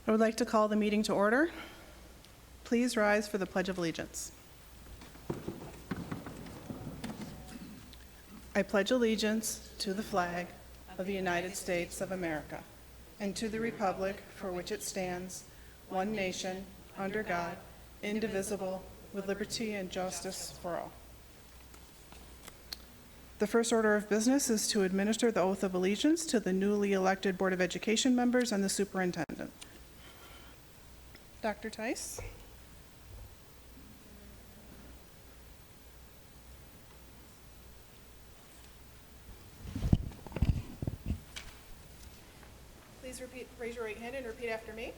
I would like to call the meeting to order. Please rise for the Pledge of Allegiance. I pledge allegiance to the flag of the United States of America and to the republic for which it stands, one nation, under God, indivisible, with liberty and justice for all. The first order of business is to administer the oath of allegiance to the newly elected Board of Education members and the superintendent. Dr. Tice. Please raise your right hand and repeat after me.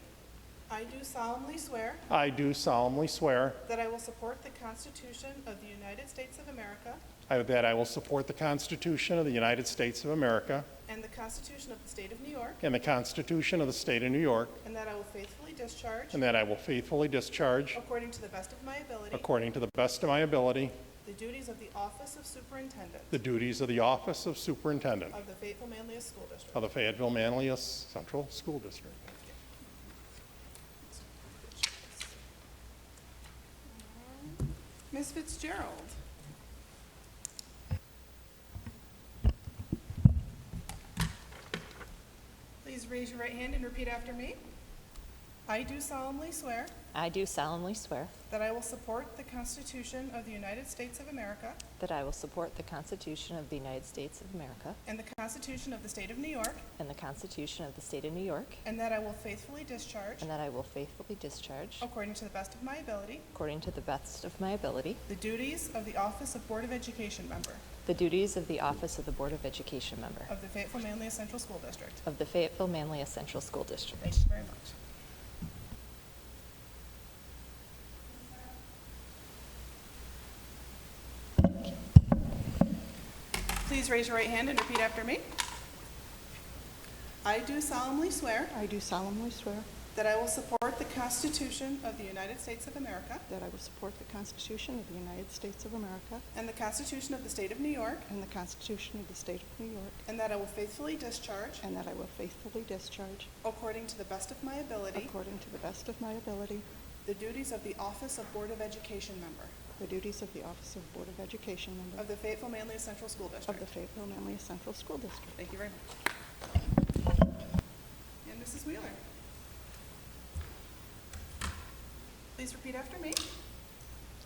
I do solemnly swear I do solemnly swear that I will support the Constitution of the United States of America that I will support the Constitution of the United States of America and the Constitution of the State of New York, and the Constitution of the State of New York, and that I will faithfully discharge, and that I will faithfully discharge, according to the best of my ability, according to the best of my ability, the duties of the Office of Superintendent the duties of the Office of Superintendent of the Fayetteville-Manlius School District. of the Fayetteville-Manlius Central School District. Ms. Fitzgerald. Please raise your right hand and repeat after me. I do solemnly swear I do solemnly swear that I will support the Constitution of the United States of America that I will support the Constitution of the United States of America and the Constitution of the State of New York, and the Constitution of the State of New York, and that I will faithfully discharge, and that I will faithfully discharge, according to the best of my ability, according to the best of my ability, the duties of the Office of Board of Education member the duties of the Office of the Board of Education member of the Fayetteville-Manlius Central School District. of the Fayetteville-Manlius Central School District. Thank you very much. Please raise your right hand and repeat after me. I do solemnly swear I do solemnly swear that I will support the Constitution of the United States of America that I will support the Constitution of the United States of America and the Constitution of the State of New York, and the Constitution of the State of New York, and that I will faithfully discharge, and that I will faithfully discharge, according to the best of my ability, according to the best of my ability, the duties of the Office of Board of Education member the duties of the Office of Board of Education member of the Fayetteville-Manlius Central School of District. the Fayetteville-Manlius Central School District. Thank you very much. And Mrs. Wheeler. Please repeat after me.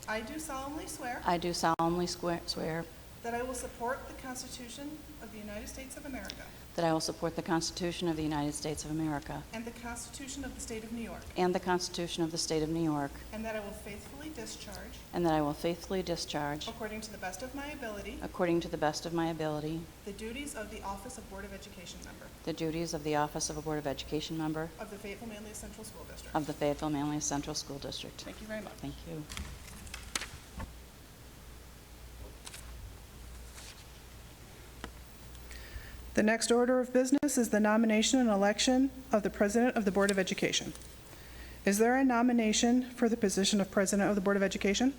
I do solemnly swear I do solemnly swear that I will support the Constitution of the United States of America that I will support the Constitution of the United States of America and the Constitution of the State of New York, and the Constitution of the State of New York, and that I will faithfully discharge, and that I will faithfully discharge, according to the best of my ability, according to the best of my ability, the duties of the Office of Board of Education member the duties of the Office of a Board of Education member of the Fayetteville-Manlius Central School District. of the Fayetteville-Manlius Central School District. Thank you very much. Thank you. The next order of business is the nomination and election of the President of the Board of Education. Is there a nomination for the position of President of the Board of Education?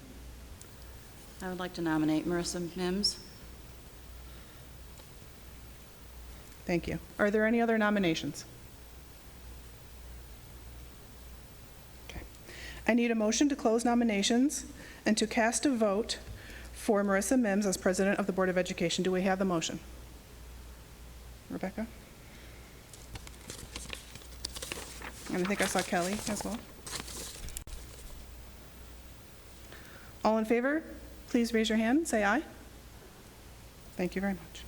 I would like to nominate Marissa Mims. Thank you. Are there any other nominations? Okay. I need a motion to close nominations and to cast a vote for Marissa Mims as President of the Board of Education. Do we have the motion? Rebecca? And I think I saw Kelly as well. All in favor, please raise your hand, say aye. Thank you very much.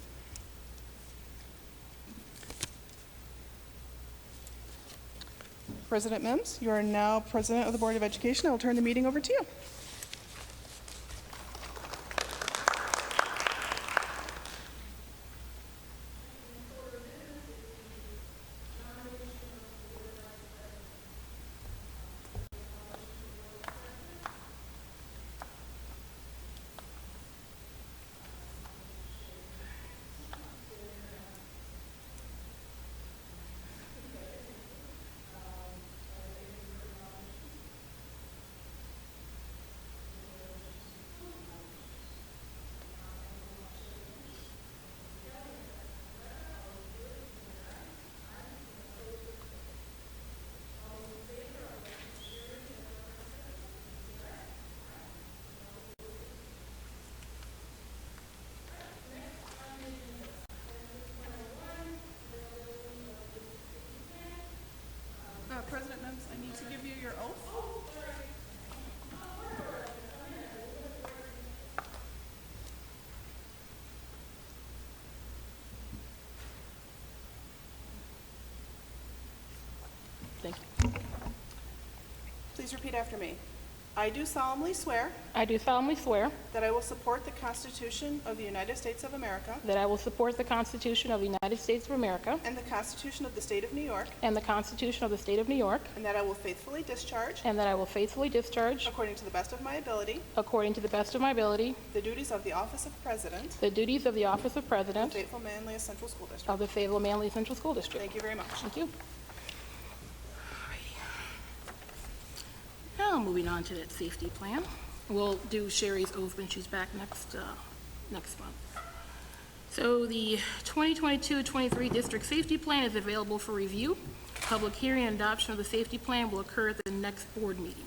President Mims, you are now President of the Board of Education. I will turn the meeting over to you. you your oath. Thank you. Please repeat after me. I do solemnly swear I do solemnly swear that I will support the Constitution of the United States of America that I will support the Constitution of the United States of America and the Constitution of the State of New York, and the Constitution of the State of New York, and that I will faithfully discharge, and that I will faithfully discharge, according to the best of my ability, according to the best of my ability, the duties of the Office of President the duties of the Office of of President the Fayetteville-Manlius Central School District. of the Fayetteville-Manlius Central School District. Thank you very much. Thank you. Now, moving on to that safety plan. We'll do Sherry's oath when she's back next month. So the 2022-23 District Safety Plan is available for review. Public hearing and adoption of the safety plan will occur at the next board meeting.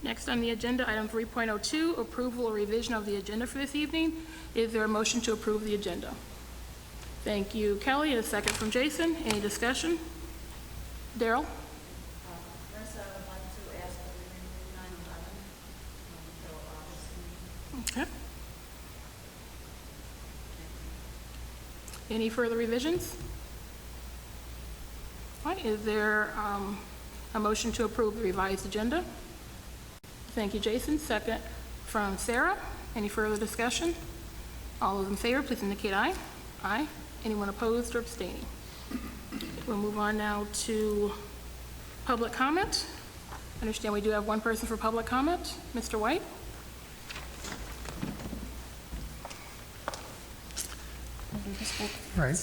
Next on the agenda, item 3.02, approval or revision of the agenda for this evening. Is there a motion to approve the agenda? Thank you, Kelly, and a second from Jason. Any discussion? Daryl? First, I would like to ask that we remove 9/11 until August. Okay. Any further revisions? All right, is there a motion to approve the revised agenda? Thank you, Jason. Second from Sarah. Any further discussion? All those in favor, please indicate aye. Aye. Anyone opposed or abstaining? We'll move on now to public comment. I understand we do have one person for public comment. Mr. White? Right.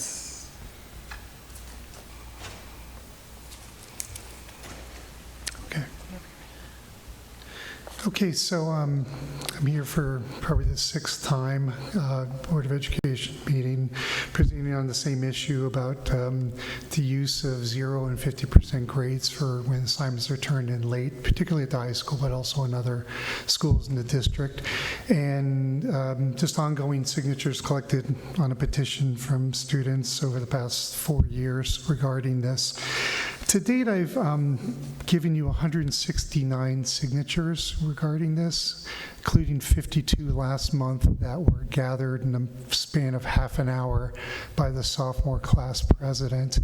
Okay. Okay, so I'm here for probably the sixth time, Board of Education meeting, presenting on the same issue about the use of 0 and 50% grades for when assignments are turned in late, particularly at the high school, but also in other schools in the district. And just ongoing signatures collected on a petition from students over the past 4 years regarding this. To date, I've given you 169 signatures regarding this, including 52 last month that were gathered in a span of half an hour by the sophomore class president.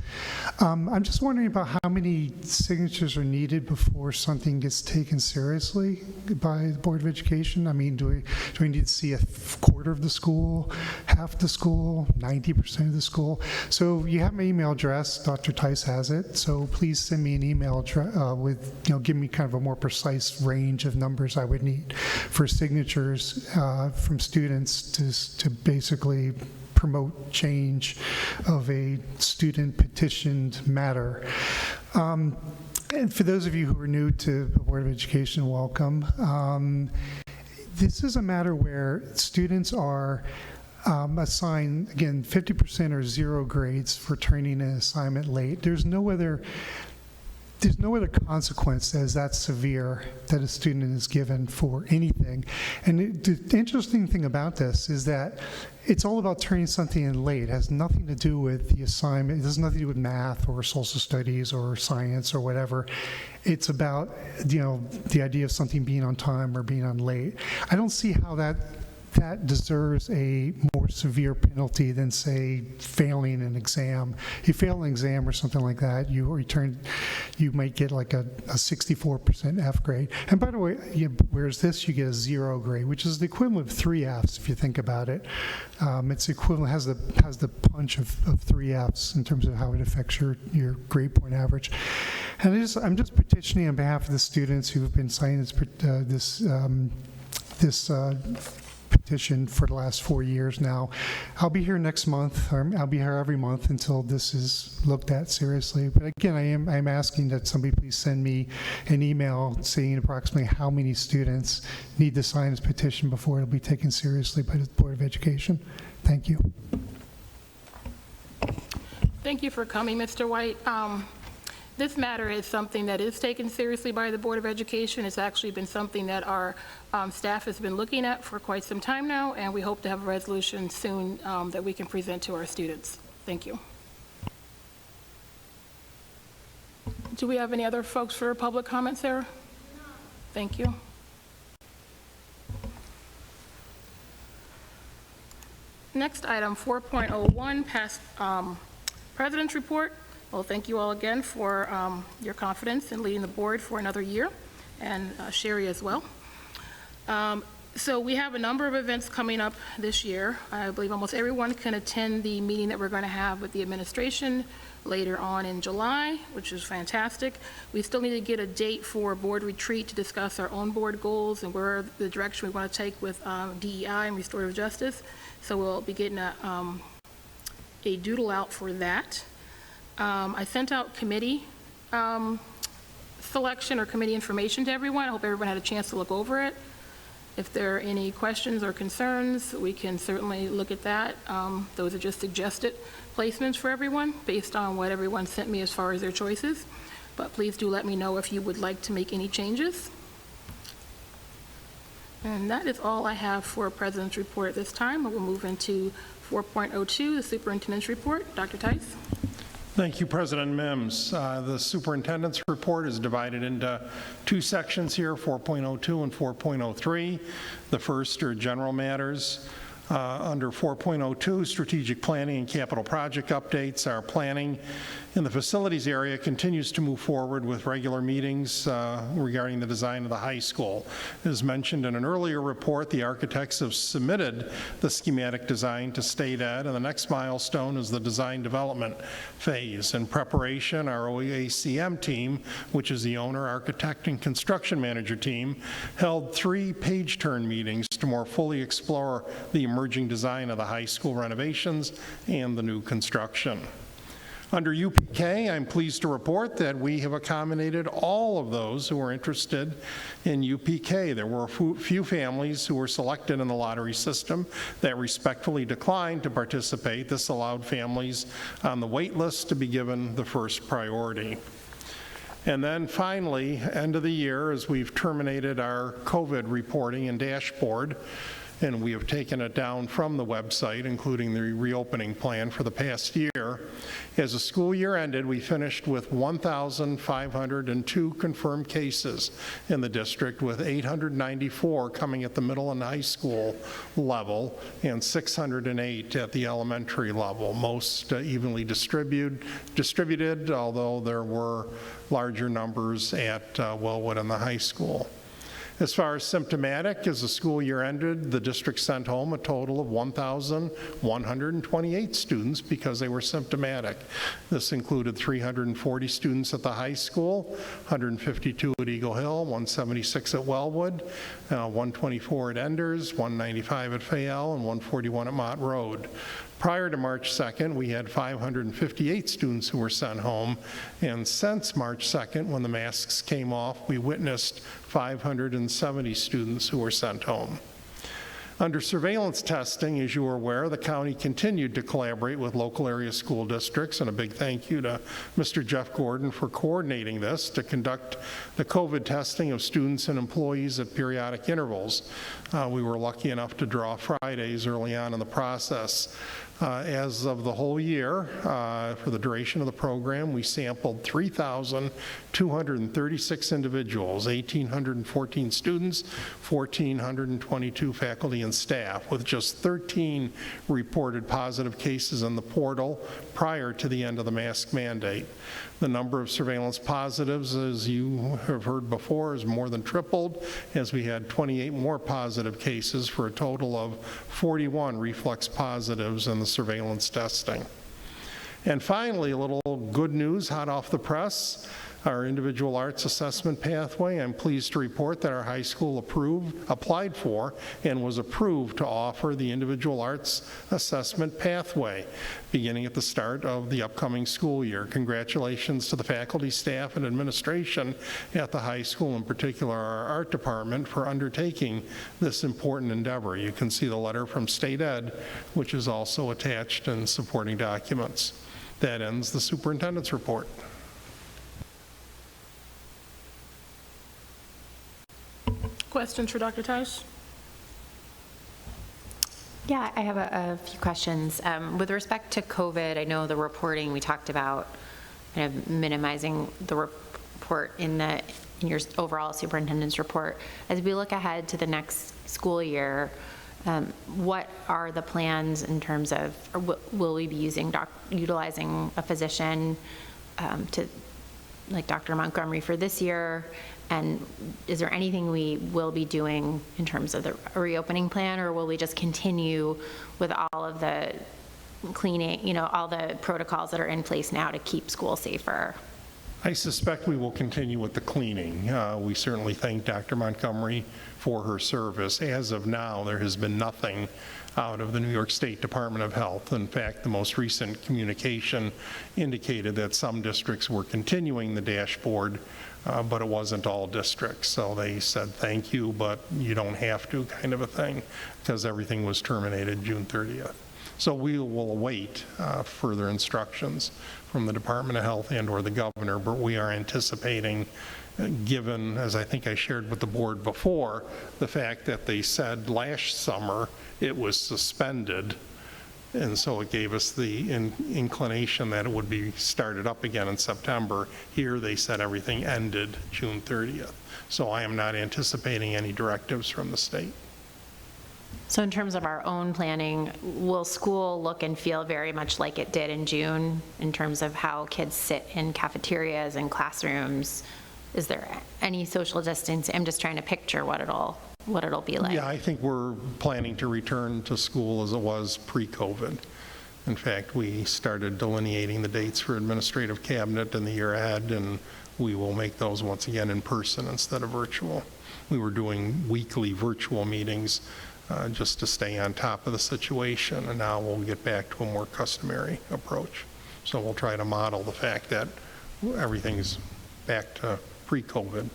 I'm just wondering about how many signatures are needed before something gets taken seriously by the Board of Education. I mean, do we need to see a quarter of the school, half the school, 90% of the school? So you have my email address. Dr. Tice has it. So please send me an email with, give me kind of a more precise range of numbers I would need for signatures from students to basically promote change of a student petitioned matter. And for those of you who are new to the Board of Education, welcome. This is a matter where students are assigned, again, 50% or 0 grades for turning an assignment late. There's no other consequence that is that severe that a student is given for anything. And the interesting thing about this is that it's all about turning something in late. It has nothing to do with the assignment. It has nothing to do with math or social studies or science or whatever. It's about, the idea of something being on time or being on late. I don't see how that deserves a more severe penalty than, say, failing an exam. You fail an exam or something like that, you might get like a 64% F grade. And by the way, whereas this, you get a 0 grade, which is the equivalent of 3 Fs if you think about it. It's equivalent, has the punch of 3 Fs in terms of how it affects your grade point average. And I'm just petitioning on behalf of the students who have been signing this petition for the last 4 years now. I'll be here next month, or I'll be here every month until this is looked at seriously. But again, I'm asking that somebody please send me an email saying approximately how many students need to sign this petition before it'll be taken seriously by the Board of Education. Thank you. Thank you for coming, Mr. White. This matter is something that is taken seriously by the Board of Education. It's actually been something that our staff has been looking at for quite some time now, and we hope to have a resolution soon that we can present to our students. Thank you. Do we have any other folks for public comment, Sarah? Thank you. Next item, 4.01, past President's Report. Well, thank you all again for your confidence in leading the board for another year, and Sherry as well. So we have a number of events coming up this year. I believe almost everyone can attend the meeting that we're going to have with the administration later on in July, which is fantastic. We still need to get a date for a board retreat to discuss our own board goals and where the direction we want to take with DEI and restorative justice. So we'll be getting a doodle out for that. I sent out committee selection or committee information to everyone. I hope everyone had a chance to look over it. If there are any questions or concerns, we can certainly look at that. Those are just suggested placements for everyone based on what everyone sent me as far as their choices. But please do let me know if you would like to make any changes. And that is all I have for President's Report at this time. I will move into 4.02, the Superintendent's Report. Dr. Tice. Thank you, President Mims. The Superintendent's Report is divided into two sections here, 4.02 and 4.03. The first are general matters. Under 4.02, strategic planning and capital project updates, our planning in the facilities area continues to move forward with regular meetings regarding the design of the high school. As mentioned in an earlier report, the architects have submitted the schematic design to State Ed, and the next milestone is the design development phase. In preparation, our OACM team, which is the owner, architect, and construction manager team, held 3 page-turn meetings to more fully explore the emerging design of the high school renovations and the new construction. Under UPK, I'm pleased to report that we have accommodated all of those who are interested in UPK. There were a few families who were selected in the lottery system that respectfully declined to participate. This allowed families on the wait list to be given the first priority. And then finally, end of the year, as we've terminated our COVID reporting and dashboard, and we have taken it down from the website, including the reopening plan for the past year. As the school year ended, we finished with 1,502 confirmed cases in the district, with 894 coming at the middle and high school level and 608 at the elementary level, most evenly distributed, although there were larger numbers at Wellwood and the high school. As far as symptomatic, as the school year ended, the district sent home a total of 1,128 students because they were symptomatic. This included 340 students at the high school, 152 at Eagle Hill, 176 at Wellwood, 124 at Enders, 195 at Fayette, and 141 at Mott Road. Prior to March 2nd, we had 558 students who were sent home, and since March 2nd, when the masks came off, we witnessed 570 students who were sent home. Under surveillance testing, as you are aware, the county continued to collaborate with local area school districts, and a big thank you to Mr. Jeff Gordon for coordinating this to conduct the COVID testing of students and employees at periodic intervals. We were lucky enough to draw Fridays early on in the process. As of the whole year, for the duration of the program, we sampled 3,236 individuals, 1,814 students, 1,422 faculty and staff, with just 13 reported positive cases in the portal prior to the end of the mask mandate. The number of surveillance positives, as you have heard before, is more than tripled, as we had 28 more positive cases for a total of 41 reflex positives in the surveillance testing. And finally, a little good news hot off the press. Our individual arts assessment pathway, I'm pleased to report that our high school applied for and was approved to offer the individual arts assessment pathway beginning at the start of the upcoming school year. Congratulations to the faculty, staff, and administration at the high school, in particular our art department, for undertaking this important endeavor. You can see the letter from State Ed, which is also attached in supporting documents. That ends the superintendent's report. Questions for Dr. Tice? Yeah, I have a few questions. With respect to COVID, I know the reporting we talked about kind of minimizing the report in your overall superintendent's report. As we look ahead to the next school year, what are the plans in terms of, or will we be utilizing a physician to, like Dr. Montgomery for this year? And is there anything we will be doing in terms of the reopening plan, or will we just continue with all of the cleaning, all the protocols that are in place now to keep school safer? I suspect we will continue with the cleaning. We certainly thank Dr. Montgomery for her service. As of now, there has been nothing out of the New York State Department of Health. In fact, the most recent communication indicated that some districts were continuing the dashboard, but it wasn't all districts. So they said, thank you, but you don't have to, kind of a thing, because everything was terminated June 30th. So we will await further instructions from the Department of Health and or the governor, but we are anticipating, given, as I think I shared with the board before, the fact that they said last summer it was suspended, and so it gave us the inclination that it would be started up again in September. Here they said everything ended June 30th. So I am not anticipating any directives from the state. So in terms of our own planning, will school look and feel very much like it did in June in terms of how kids sit in cafeterias and classrooms? Is there any social distance? I'm just trying to picture what it'll be like. Yeah, I think we're planning to return to school as it was pre-COVID. In fact, we started delineating the dates for administrative cabinet in the year ahead, and we will make those once again in person instead of virtual. We were doing weekly virtual meetings just to stay on top of the situation, and now we'll get back to a more customary approach. So we'll try to model the fact that everything's back to pre-COVID.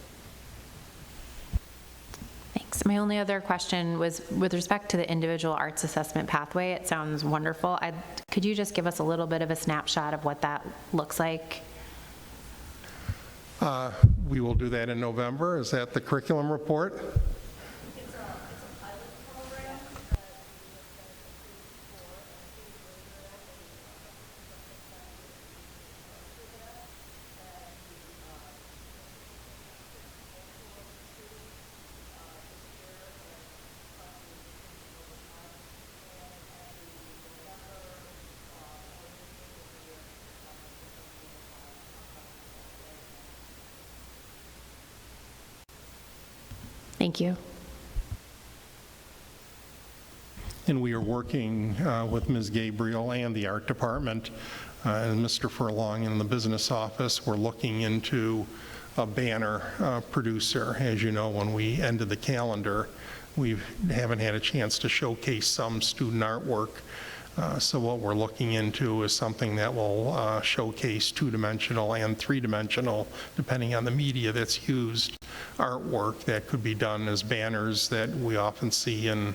Thanks. My only other question was with respect to the individual arts assessment pathway. It sounds wonderful. Could you just give us a little bit of a snapshot of what that looks like? We will do that in November. Is that the curriculum report? Thank you. And we are working with Ms. Gabriel and the art department and Mr. Furlong in the business office. We're looking into a banner producer. As you know, when we ended the calendar, we haven't had a chance to showcase some student artwork. So what we're looking into is something that will showcase two-dimensional and three-dimensional, depending on the media that's used, artwork that could be done as banners that we often see in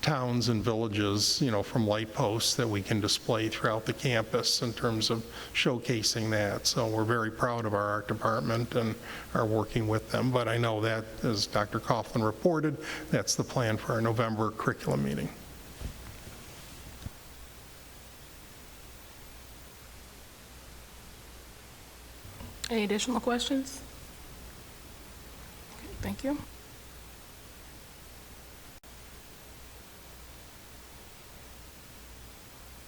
towns and villages, from light posts that we can display throughout the campus in terms of showcasing that. So we're very proud of our art department and are working with them. But I know that, as Dr. Coughlin reported, that's the plan for our November curriculum meeting. Any additional questions? Okay, thank you.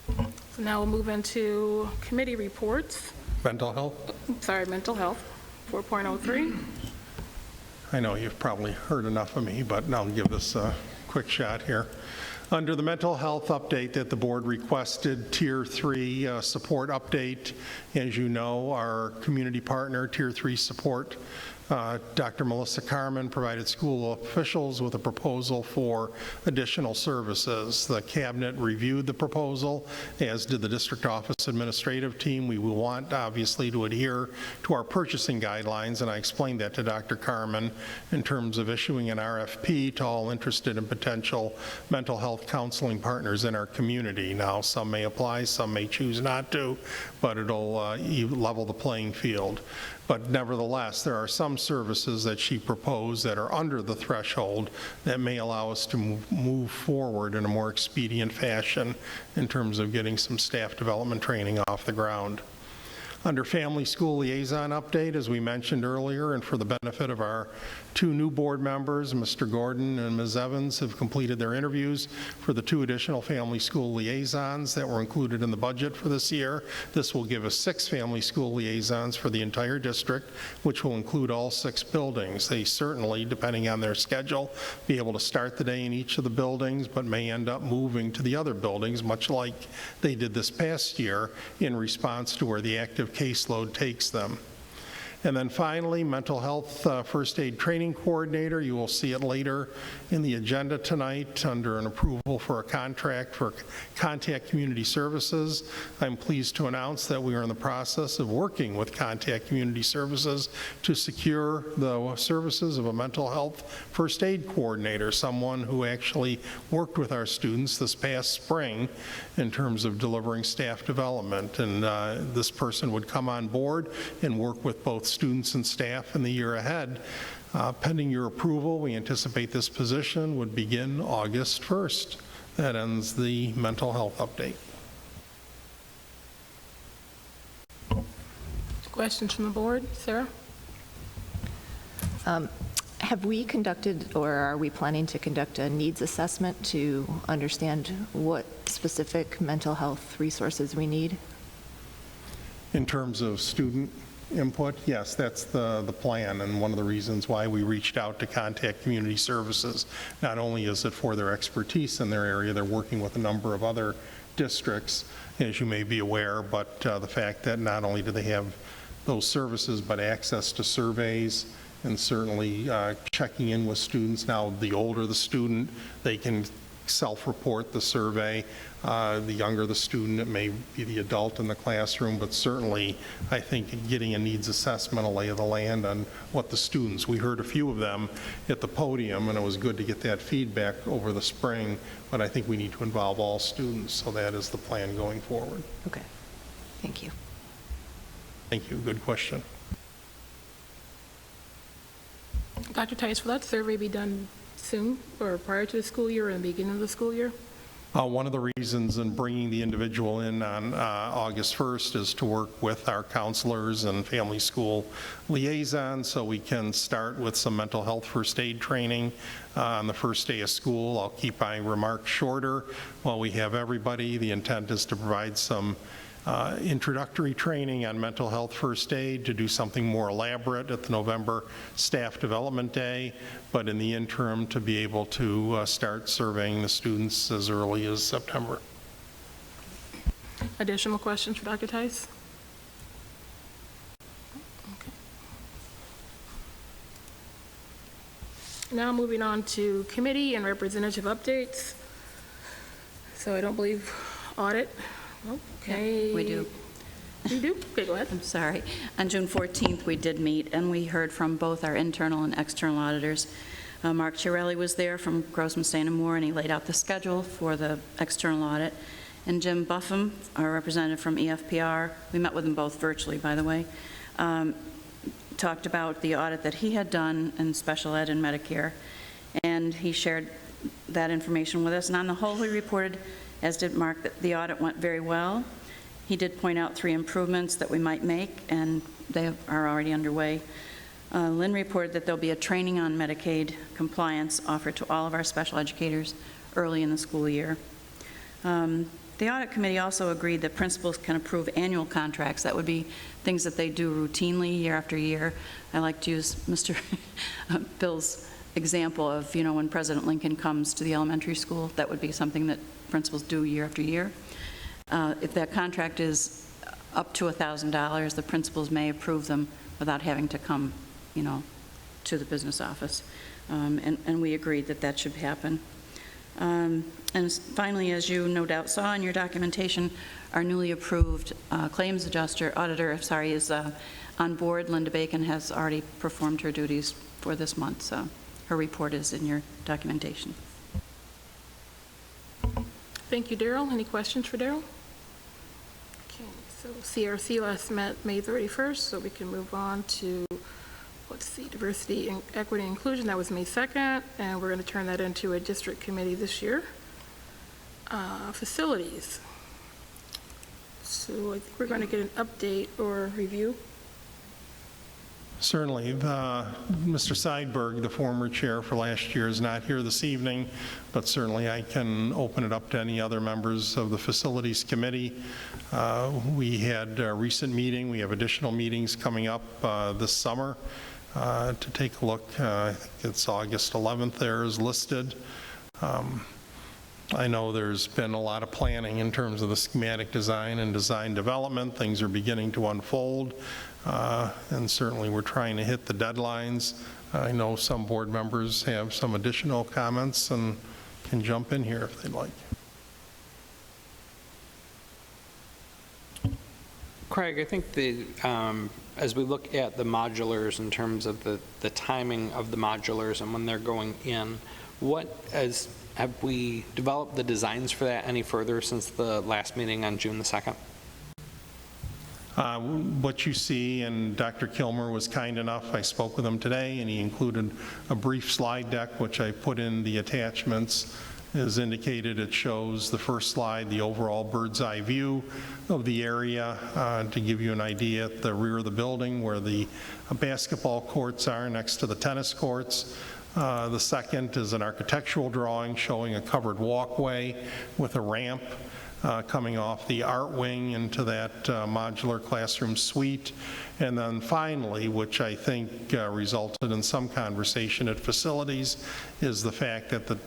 So now we'll move into committee reports. Mental health? Sorry, mental health, 4.03. I know you've probably heard enough of me, but I'll give this a quick shot here. Under the mental health update that the board requested, Tier 3 support update, as you know, our community partner, Tier 3 support, Dr. Melissa Carmen provided school officials with a proposal for additional services. The cabinet reviewed the proposal, as did the district office administrative team. We will want, obviously, to adhere to our purchasing guidelines, and I explained that to Dr. Carmen in terms of issuing an RFP to all interested and potential mental health counseling partners in our community. Now, some may apply, some may choose not to, but it'll level the playing field. But nevertheless, there are some services that she proposed that are under the threshold that may allow us to move forward in a more expedient fashion in terms of getting some staff development training off the ground. Under Family School Liaison update, as we mentioned earlier, and for the benefit of our two new board members, Mr. Gordon and Ms. Evans have completed their interviews for the 2 additional family school liaisons that were included in the budget for this year. This will give us 6 family school liaisons for the entire district, which will include all 6 buildings. They certainly, depending on their schedule, be able to start the day in each of the buildings, but may end up moving to the other buildings, much like they did this past year in response to where the active caseload takes them. And then finally, mental health first aid training coordinator. You will see it later in the agenda tonight under an approval for a contract for Contact Community Services. I'm pleased to announce that we are in the process of working with Contact Community Services to secure the services of a mental health first aid coordinator, someone who actually worked with our students this past spring in terms of delivering staff development. And this person would come on board and work with both students and staff in the year ahead. Pending your approval, we anticipate this position would begin August 1st. That ends the mental health update. Questions from the board? Sarah? Have we conducted, or are we planning to conduct a needs assessment to understand what specific mental health resources we need? In terms of student input, yes, that's the plan, and one of the reasons why we reached out to Contact Community Services. Not only is it for their expertise in their area, they're working with a number of other districts, as you may be aware, but the fact that not only do they have those services, but access to surveys, and certainly checking in with students. Now, the older the student, they can self-report the survey. The younger the student, it may be the adult in the classroom, but certainly I think getting a needs assessment, a lay of the land on what the students, we heard a few of them at the podium, and it was good to get that feedback over the spring, but I think we need to involve all students, so that is the plan going forward. Okay, thank you. Thank you, good question. Dr. Tice, will that survey be done soon or prior to the school year or in the beginning of the school year? One of the reasons in bringing the individual in on August 1st is to work with our counselors and family school liaisons so we can start with some mental health first aid training on the first day of school. I'll keep my remarks shorter while we have everybody. The intent is to provide some introductory training on mental health first aid, to do something more elaborate at the November Staff Development Day, but in the interim to be able to start surveying the students as early as September. Additional questions for Dr. Tice? Okay. Now moving on to committee and representative updates. So I don't believe audit. Okay. Yeah, we do. You do? Okay, go ahead. I'm sorry. On June 14th, we did meet, and we heard from both our internal and external auditors. Mark Chiarelli was there from Grossman, Stain & Moore, and he laid out the schedule for the external audit. And Jim Buffum, our representative from EFPR, we met with them both virtually, by the way, talked about the audit that he had done in special ed and Medicare, and he shared that information with us. And on the whole, he reported, as did Mark, that the audit went very well. He did point out 3 improvements that we might make, and they are already underway. Lynn reported that there'll be a training on Medicaid compliance offered to all of our special educators early in the school year. The audit committee also agreed that principals can approve annual contracts. That would be things that they do routinely year after year. I like to use Mr. Bill's example of, when President Lincoln comes to the elementary school, that would be something that principals do year after year. If that contract is up to $1,000, the principals may approve them without having to come, to the business office. And we agreed that that should happen. And finally, as you no doubt saw in your documentation, our newly approved claims auditor, is on board. Linda Bacon has already performed her duties for this month, so her report is in your documentation. Thank you, Daryl. Any questions for Daryl? Okay, so CRC last met May 31st, so we can move on to, diversity, equity, and inclusion. That was May 2nd, and we're going to turn that into a district committee this year. Facilities. So I think we're going to get an update or review. Certainly. Mr. Seidberg, the former chair for last year, is not here this evening, but certainly I can open it up to any other members of the Facilities Committee. We had a recent meeting. We have additional meetings coming up this summer to take a look. I think it's August 11th there is listed. I know there's been a lot of planning in terms of the schematic design and design development. Things are beginning to unfold, and certainly we're trying to hit the deadlines. I know some board members have some additional comments and can jump in here if they'd like. Craig, I think as we look at the modulars in terms of the timing of the modulars and when they're going in, have we developed the designs for that any further since the last meeting on June the 2nd? What you see, and Dr. Kilmer was kind enough, I spoke with him today, and he included a brief slide deck, which I put in the attachments. As indicated, it shows the first slide, the overall bird's eye view of the area to give you an idea at the rear of the building where the basketball courts are next to the tennis courts. The second is an architectural drawing showing a covered walkway with a ramp coming off the art wing into that modular classroom suite. And then finally, which I think resulted in some conversation at facilities, is the fact that the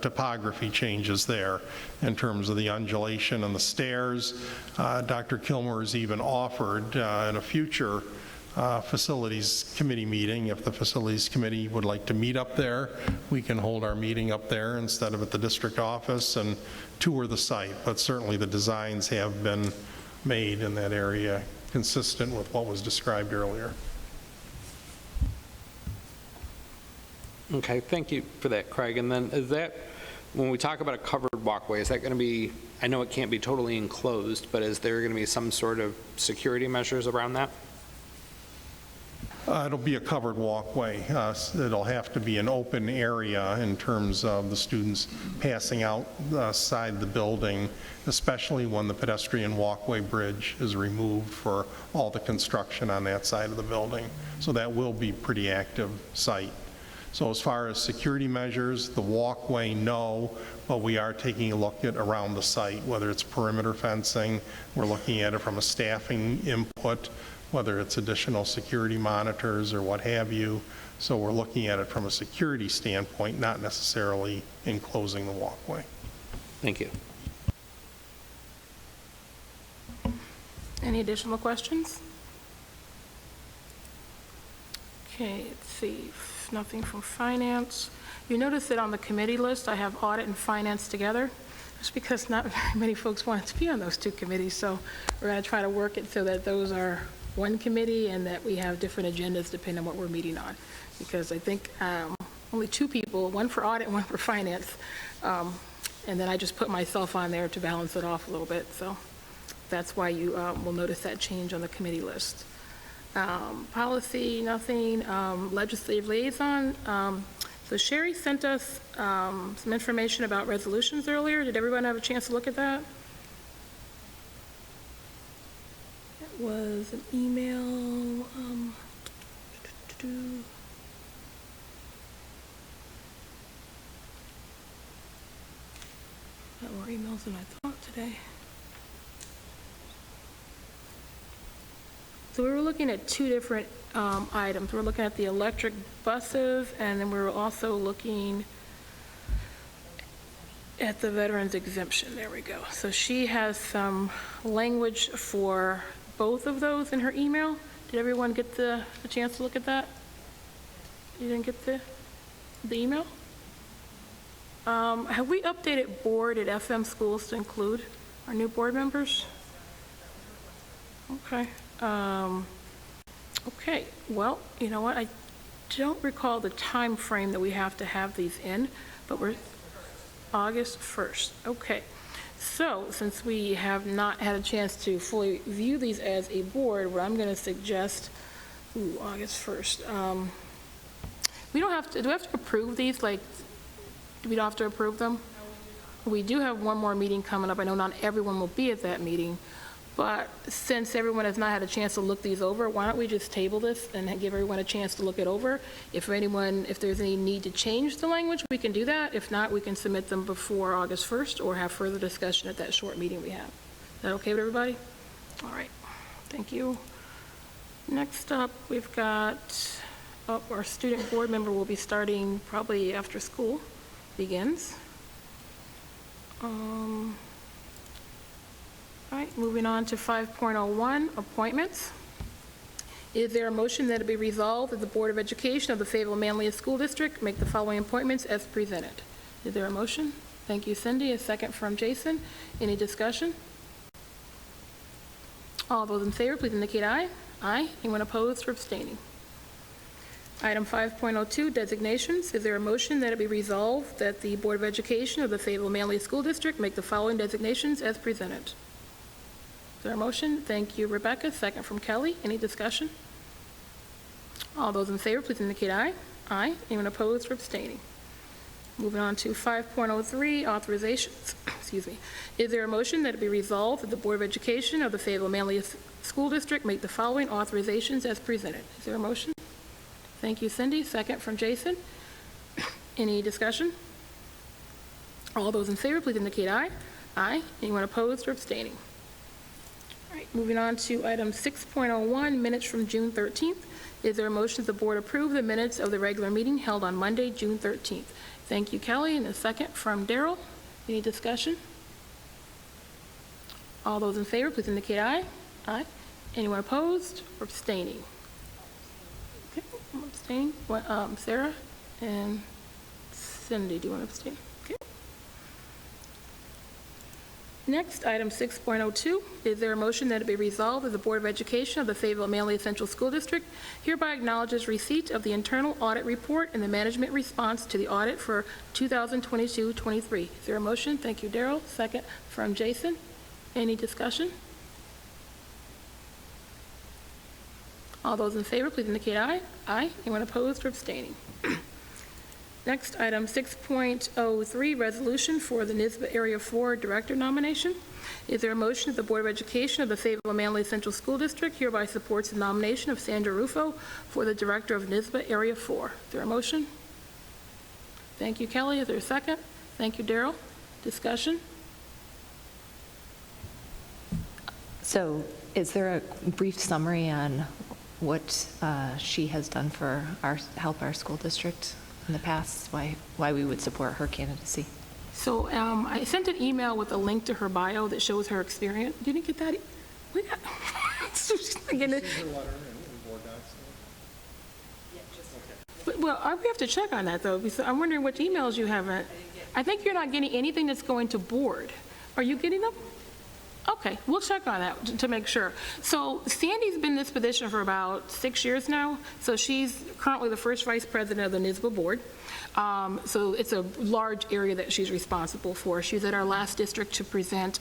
topography changes there in terms of the undulation and the stairs. Dr. Kilmer has even offered in a future Facilities Committee meeting, if the Facilities Committee would like to meet up there, we can hold our meeting up there instead of at the district office and tour the site. But certainly the designs have been made in that area consistent with what was described earlier. Okay, thank you for that, Craig. And then is that, when we talk about a covered walkway, is that going to be, I know it can't be totally enclosed, but is there going to be some sort of security measures around that? It'll be a covered walkway. It'll have to be an open area in terms of the students passing outside the building, especially when the pedestrian walkway bridge is removed for all the construction on that side of the building. So that will be a pretty active site. So as far as security measures, the walkway, no, but we are taking a look at around the site, whether it's perimeter fencing, we're looking at it from a staffing input, whether it's additional security monitors or what have you. So we're looking at it from a security standpoint, not necessarily enclosing the walkway. Thank you. Any additional questions? Okay, let's see. Nothing from finance. You notice that on the committee list, I have audit and finance together. That's because not very many folks want to be on those two committees, so we're going to try to work it so that those are one committee and that we have different agendas depending on what we're meeting on. Because I think only two people, one for audit and one for finance, and then I just put myself on there to balance it off a little bit. So that's why you will notice that change on the committee list. Policy, nothing. Legislative liaison. So Sherry sent us some information about resolutions earlier. Did everyone have a chance to look at that? It was an email. Got more emails than I thought today. So we were looking at two different items. We're looking at the electric buses, and then we were also looking at the veterans exemption. There we go. So she has some language for both of those in her email. Did everyone get the chance to look at that? You didn't get the email? Have we updated board at FM schools to include our new board members? Okay. Okay, well, you know what, I don't recall the time frame that we have to have these in, but we're August 1st. Okay, so since we have not had a chance to fully view these as a board, what I'm going to suggest, August 1st. We don't have to, do we have to approve these? Like, do we don't have to approve them? We do have one more meeting coming up. I know not everyone will be at that meeting, But since everyone has not had a chance to look these over, why don't we just table this and give everyone a chance to look it over? If there's any need to change the language, we can do that. If not, we can submit them before August 1st or have further discussion at that short meeting we have. Is that okay with everybody? All right, thank you. Next up, we've got, our student board member will be starting probably after school begins. All right, moving on to 5.01, appointments. Is there a motion that it be resolved that the Board of Education of the Fayetteville-Manlius School District make the following appointments as presented? Is there a motion? Thank you, Cindy. A second from Jason. Any discussion? All those in favor, please indicate aye. Aye. Anyone opposed or abstaining? Item 5.02, designations. Is there a motion that it be resolved that the Board of Education of the Fayetteville-Manlius School District make the following designations as presented? Is there a motion? Thank you, Rebecca. Second from Kelly. Any discussion? All those in favor, please indicate aye. Aye. Anyone opposed or abstaining? Moving on to 5.03, authorizations. Excuse me. Is there a motion that it be resolved that the Board of Education of the Fayetteville-Manlius School District make the following authorizations as presented? Is there a motion? Thank you, Cindy. Second from Jason. Any discussion? All those in favor, please indicate aye. Aye. Anyone opposed or abstaining? All right, moving on to item 6.01, minutes from June 13th. Is there a motion that the board approve the minutes of the regular meeting held on Monday, June 13th? Thank you, Kelly. And a second from Daryl. Any discussion? All those in favor, please indicate aye. Aye. Anyone opposed or abstaining? Okay, I'm abstaining. Sarah and Cindy, do you want to abstain? Okay. Next, item 6.02, is there a motion that it be resolved that the Board of Education of the Fayetteville-Manlius Central School District hereby acknowledges receipt of the internal audit report and the management response to the audit for 2022-23? Is there a motion? Thank you, Daryl. Second from Jason. Any discussion? All those in favor, please indicate aye. Aye. Anyone opposed or abstaining? Next, item 6.03, resolution for the Nisba Area 4 Director nomination. Is there a motion that the Board of Education of the Fayetteville-Manlius Central School District hereby supports the nomination of Sandra Rufo for the Director of Nisba Area 4? Is there a motion? Thank you, Kelly. Is there a second? Thank you, Daryl. Discussion? So is there a brief summary on what she has done for help our school district in the past, why we would support her candidacy? So I sent an email with a link to her bio that shows her experience. You didn't get that? We got, again, well, we have to check on that, though, because I'm wondering which emails you haven't. I think you're not getting anything that's going to board. Are you getting them? Okay, we'll check on that to make sure. So Sandy's been in this position for about 6 years now. So she's currently the first vice president of the Nisba board. So it's a large area that she's responsible for. She's at our last district to present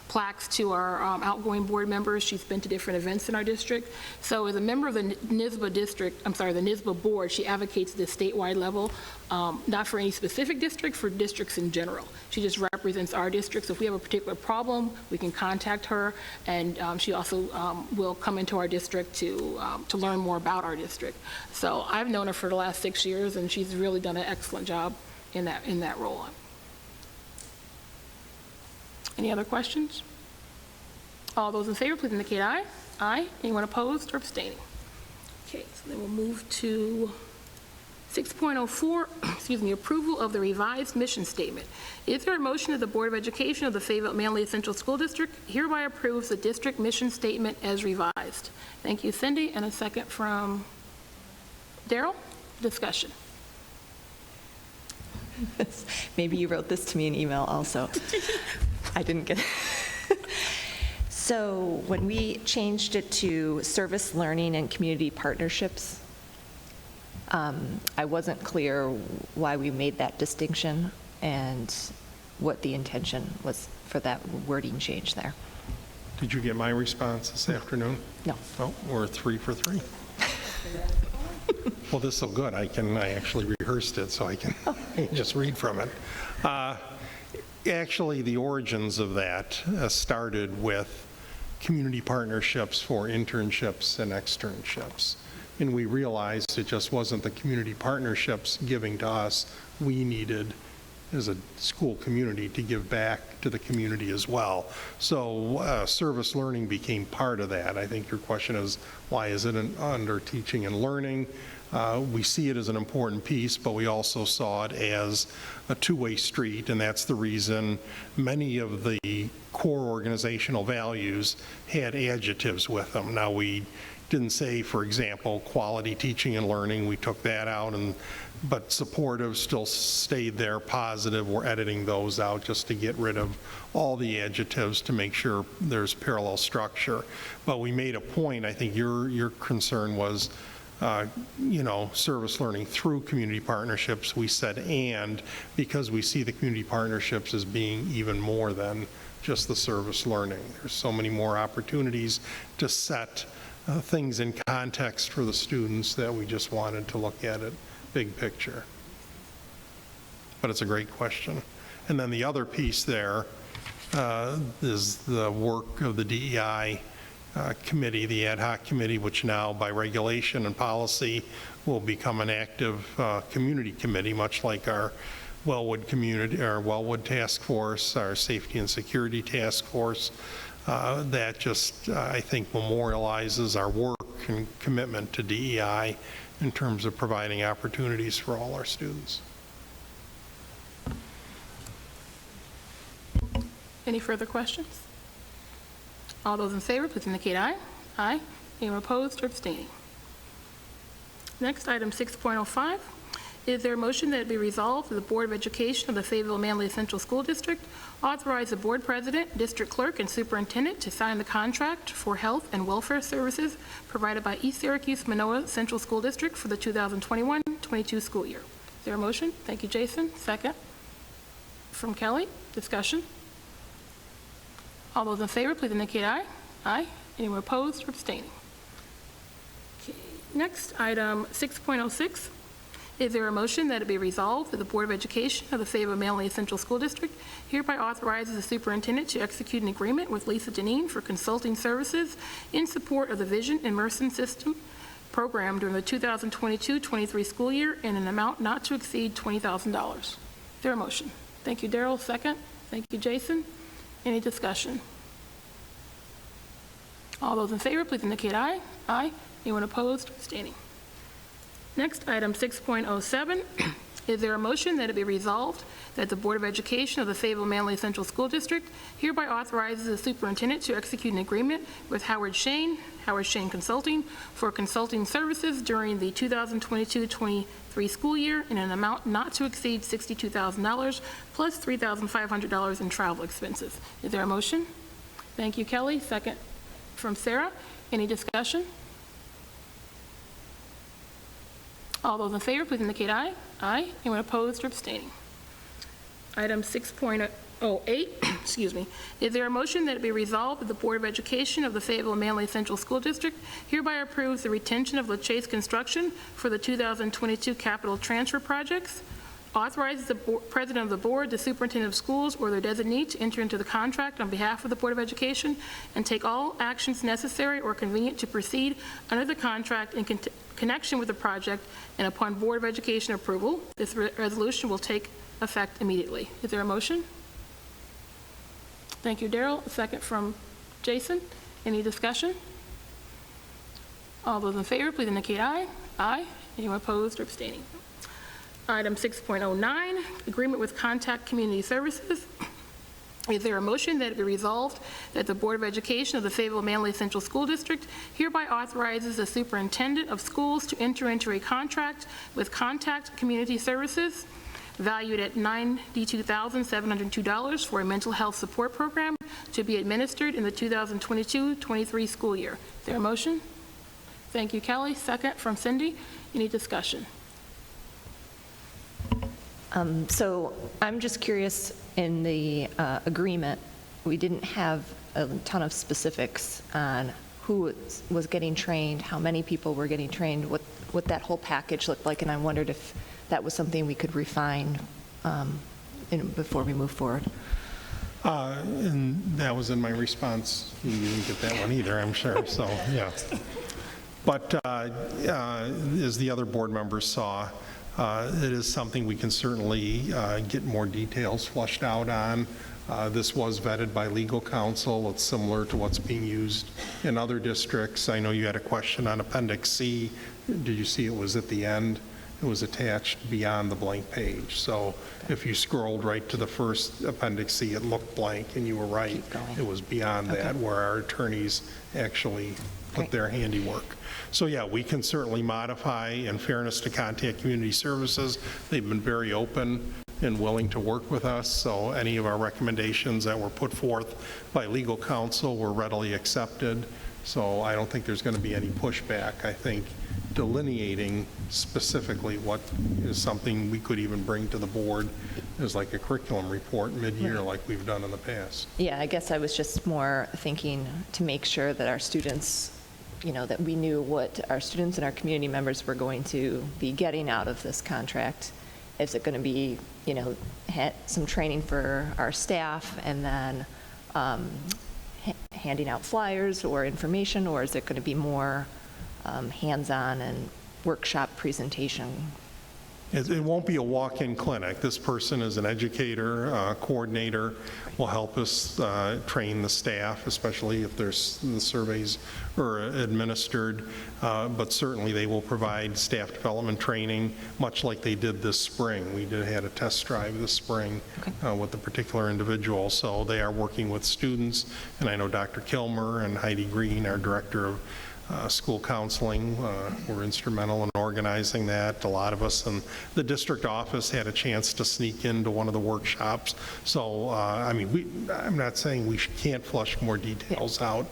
plaques to our outgoing board members. She's been to different events in our district. So as a member of the Nisba district, the Nisba board, she advocates at the statewide level, not for any specific district, for districts in general. She just represents our district. So if we have a particular problem, we can contact her, and she also will come into our district to learn more about our district. So I've known her for the last 6 years, and she's really done an excellent job in that role. Any other questions? All those in favor, please indicate aye. Aye. Anyone opposed or abstaining? Okay, so then we'll move to 6.04, excuse me, approval of the revised mission statement. Is there a motion that the Board of Education of the Fayetteville-Manlius Central School District hereby approves the district mission statement as revised? Thank you, Cindy, and a second from Daryl. Discussion. Maybe you wrote this to me in email also. I didn't get it. So when we changed it to service learning and community partnerships, I wasn't clear why we made that distinction and what the intention was for that wording change there. Did you get my response this afternoon? No. Oh, we're 3 for 3. Well, this is so good. I actually rehearsed it, so I can just read from it. Actually, the origins of that started with community partnerships for internships and externships. And we realized it just wasn't the community partnerships giving to us. We needed, as a school community, to give back to the community as well. So service learning became part of that. I think your question is, why is it under teaching and learning? We see it as an important piece, but we also saw it as a two-way street, and that's the reason many of the core organizational values had adjectives with them. Now, we didn't say, for example, quality teaching and learning. We took that out, but supportive still stayed there, positive. We're editing those out just to get rid of all the adjectives to make sure there's parallel structure. But we made a point, I think your concern was, service learning through community partnerships. We said and, because we see the community partnerships as being even more than just the service learning. There's so many more opportunities to set things in context for the students that we just wanted to look at it big picture. But it's a great question. And then the other piece there is the work of the DEI committee, the ad hoc committee, which now by regulation and policy will become an active community committee, much like our Wellwood community, our Wellwood task force, our safety and security task force. That just, I think, memorializes our work and commitment to DEI in terms of providing opportunities for all our students. Any further questions? All those in favor, please indicate aye. Aye. Anyone opposed or abstaining? Next, item 6.05. Is there a motion that it be resolved that the Board of Education of the Fayetteville-Manlius Central School District authorize the board president, district clerk, and superintendent to sign the contract for health and welfare services provided by East Syracuse Manoa Central School District for the 2021-22 school year? Is there a motion? Thank you, Jason. Second. From Kelly. Discussion. All those in favor, please indicate aye. Aye. Anyone opposed or abstaining? Okay. Next, item 6.06. Is there a motion that it be resolved that the Board of Education of the Fayetteville-Manlius Central School District hereby authorizes the superintendent to execute an agreement with Lisa Deneen for consulting services in support of the Vision Immersion System program during the 2022-23 school year in an amount not to exceed $20,000? Is there a motion? Thank you, Daryl. Second. Thank you, Jason. Any discussion? All those in favor, please indicate aye. Aye. Anyone opposed or abstaining? Next, item 6.07. Is there a motion that it be resolved that the Board of Education of the Fayetteville-Manlius Central School District hereby authorizes the superintendent to execute an agreement with Howard Shane Consulting for consulting services during the 2022-23 school year in an amount not to exceed $62,000 plus $3,500 in travel expenses? Is there a motion? Thank you, Kelly. Second from Sarah. Any discussion? All those in favor, please indicate aye. Aye. Anyone opposed or abstaining? Item 6.08, excuse me. Is there a motion that it be resolved that the Board of Education of the Fayetteville-Manlius Central School District hereby approves the retention of LaChase Construction for the 2022 capital transfer projects, authorizes the president of the board, the superintendent of schools, or their designee to enter into the contract on behalf of the Board of Education and take all actions necessary or convenient to proceed under the contract in connection with the project, and upon Board of Education approval, this resolution will take effect immediately. Is there a motion? Thank you, Daryl. A second from Jason. Any discussion? All those in favor, please indicate aye. Aye. Anyone opposed or abstaining? Item 6.09, agreement with Contact Community Services. Is there a motion that it be resolved that the Board of Education of the Fayetteville-Manlius Central School District hereby authorizes the superintendent of schools to enter into a contract with Contact Community Services valued at $92,702 for a mental health support program to be administered in the 2022-23 school year? Is there a motion? Thank you, Kelly. Second from Cindy. Any discussion? So I'm just curious, in the agreement, we didn't have a ton of specifics on who was getting trained, how many people were getting trained, what that whole package looked like, and I wondered if that was something we could refine before we move forward. And that was in my response. You didn't get that one either, I'm sure, so, yeah. But as the other board members saw, it is something we can certainly get more details flushed out on. This was vetted by legal counsel. It's similar to what's being used in other districts. I know you had a question on Appendix C. Did you see it was at the end? It was attached beyond the blank page. So if you scrolled right to the first Appendix C, it looked blank, and you were right. It was beyond that, where our attorneys actually put their handiwork. So yeah, we can certainly modify. In fairness to Contact Community Services, they've been very open and willing to work with us, so any of our recommendations that were put forth by legal counsel were readily accepted. So I don't think there's going to be any pushback. I think delineating specifically what is something we could even bring to the board is like a curriculum report mid-year like we've done in the past. Yeah, I guess I was just more thinking to make sure that our students, that we knew what our students and our community members were going to be getting out of this contract. Is it going to be, some training for our staff and then handing out flyers or information, or is it going to be more hands-on and workshop presentation? It won't be a walk-in clinic. This person is an educator, coordinator, will help us train the staff, especially if there's the surveys are administered, but certainly they will provide staff development training, much like they did this spring. We had a test drive this spring with a particular individual, so they are working with students, and I know Dr. Kilmer and Heidi Green, our director of school counseling, were instrumental in organizing that. A lot of us in the district office had a chance to sneak into one of the workshops. So, I'm not saying we can't flush more details out,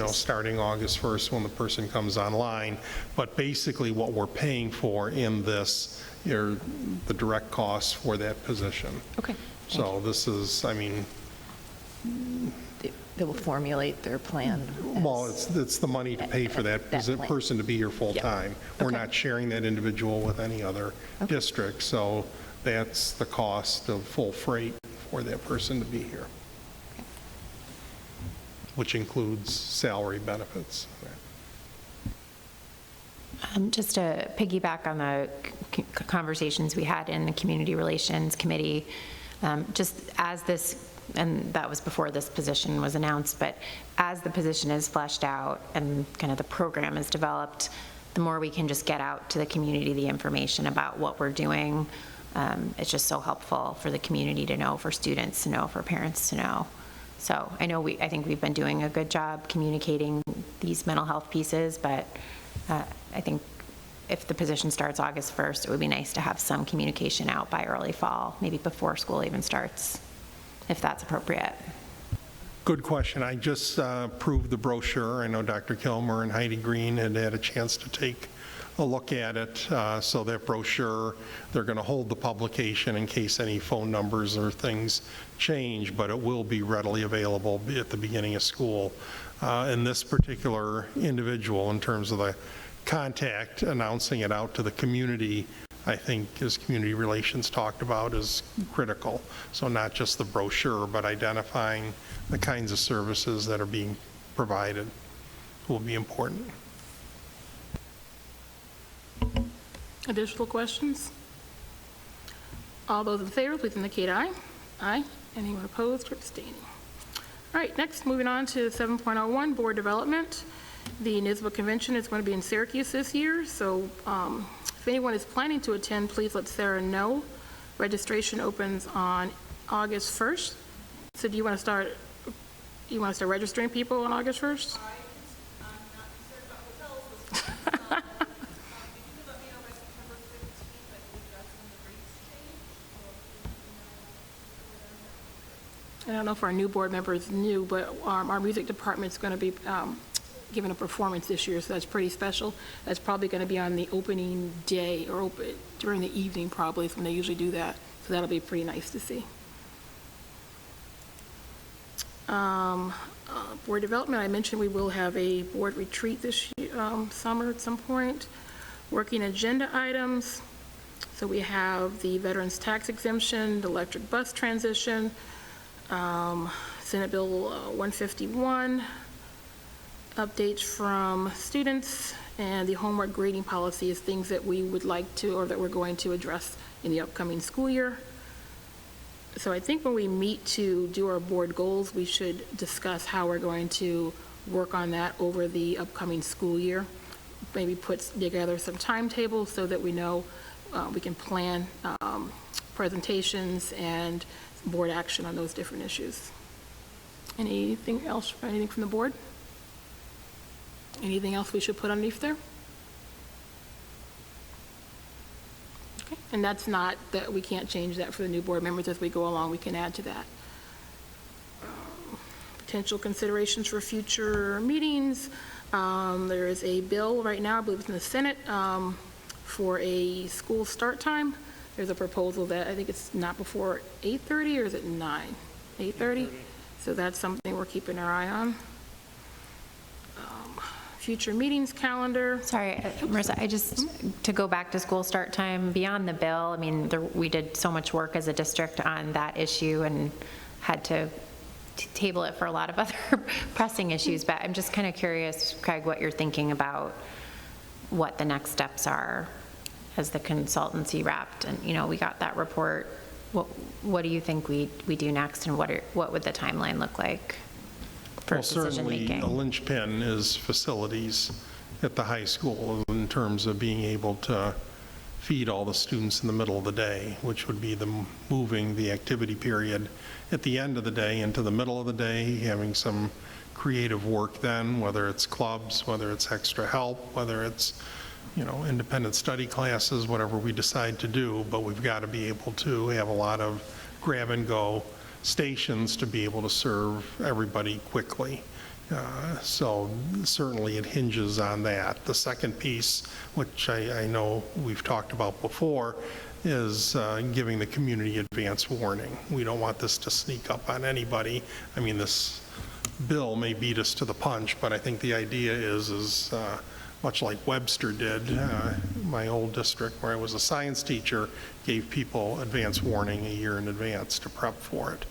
starting August 1st when the person comes online, but basically what we're paying for in this are the direct costs for that position. Okay. So this is, They will formulate their plan. Well, it's the money to pay for that person to be here full-time. We're not sharing that individual with any other district, so that's the cost of full freight for that person to be here, which includes salary benefits. Just to piggyback on the conversations we had in the Community Relations Committee, just as this, and that was before this position was announced, but as the position is fleshed out and kind of the program is developed, the more we can just get out to the community the information about what we're doing. It's just so helpful for the community to know, for students to know, for parents to know. So I think we've been doing a good job communicating these mental health pieces, but I think if the position starts August 1st, it would be nice to have some communication out by early fall, maybe before school even starts, if that's appropriate. Good question. I just approved the brochure. I know Dr. Kilmer and Heidi Green had a chance to take a look at it. So that brochure, they're going to hold the publication in case any phone numbers or things change, but it will be readily available at the beginning of school. And this particular individual, in terms of the contact, announcing it out to the community, I think, as Community Relations talked about, is critical. So not just the brochure, but identifying the kinds of services that are being provided will be important. Additional questions? All those in favor, please indicate aye. Aye. Anyone opposed or abstaining? All right, next, moving on to 7.01, Board Development. The Nisba Convention is going to be in Syracuse this year, so if anyone is planning to attend, please let Sarah know. Registration opens on August 1st. So do you want to start registering people on August 1st? I'm not concerned about hotels this time. If you could let me know by September 15th, I believe that's when the rates change. I don't know if our new board member is new, but our music department is going to be giving a performance this year, so that's pretty special. That's probably going to be on the opening day, or during the evening probably is when they usually do that. So that'll be pretty nice to see. Board development, I mentioned we will have a board retreat this summer at some point. Working agenda items. So we have the veterans tax exemption, the electric bus transition, Senate Bill 151, updates from students, and the homework grading policy is things that we would like to, or that we're going to address in the upcoming school year. So I think when we meet to do our board goals, we should discuss how we're going to work on that over the upcoming school year. Maybe put together some timetables so that we know we can plan presentations and board action on those different issues. Anything else, anything from the board? Anything else we should put underneath there? Okay, and that's not that we can't change that for the new board members as we go along, we can add to that. Potential considerations for future meetings. There is a bill right now, I believe it's in the Senate, for a school start time. There's a proposal that I think it's not before 8:30, or is it 9? 8:30? So that's something we're keeping our eye on. Future meetings calendar. Sorry, Marissa, to go back to school start time, beyond the bill, I mean, we did so much work as a district on that issue and had to table it for a lot of other pressing issues, but I'm just kind of curious, Craig, what you're thinking about what the next steps are as the consultancy wrapped, and, we got that report. What do you think we do next, and what would the timeline look like for decision making? Certainly, a linchpin is facilities at the high school in terms of being able to feed all the students in the middle of the day, which would be moving the activity period at the end of the day into the middle of the day, having some creative work then, whether it's clubs, whether it's extra help, whether it's independent study classes, whatever we decide to do, but we've got to be able to have a lot of grab-and-go stations to be able to serve everybody quickly. So certainly it hinges on that. The second piece, which I know we've talked about before, is giving the community advance warning. We don't want this to sneak up on anybody. I mean, this bill may beat us to the punch, but I think the idea is much like Webster did, my old district where I was a science teacher, gave people advance warning a year in advance to prep for it.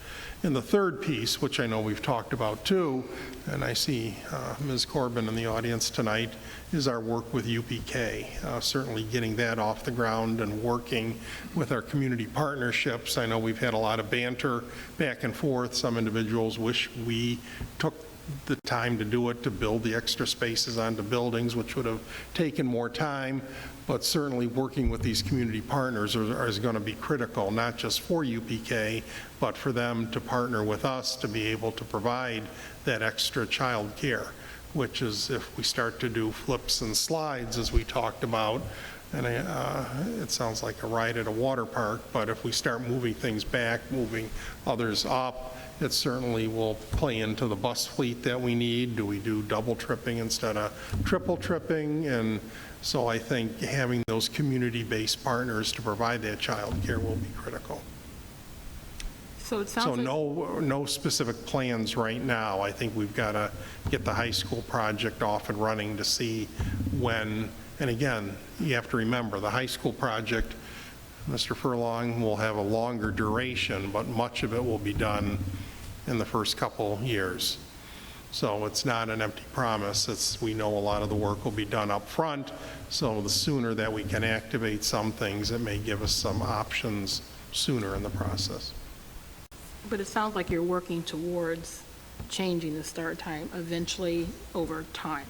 And the third piece, which I know we've talked about too, and I see Ms. Corbin in the audience tonight, is our work with UPK. Certainly getting that off the ground and working with our community partnerships. I know we've had a lot of banter back and forth. Some individuals wish we took the time to do it, to build the extra spaces onto buildings, which would have taken more time, but certainly working with these community partners is going to be critical, not just for UPK, but for them to partner with us to be able to provide that extra child care, which is if we start to do flips and slides, as we talked about, and it sounds like a ride at a water park, but if we start moving things back, moving others up, it certainly will play into the bus fleet that we need. Do we do double tripping instead of triple tripping? And so I think having those community-based partners to provide that child care will be critical. So it sounds like no specific plans right now. I think we've got to get the high school project off and running to see when, and again, you have to remember the high school project, Mr. Furlong, will have a longer duration, but much of it will be done in the first couple years. So it's not an empty promise. We know a lot of the work will be done up front, so the sooner that we can activate some things, it may give us some options sooner in the process. But it sounds like you're working towards changing the start time eventually over time.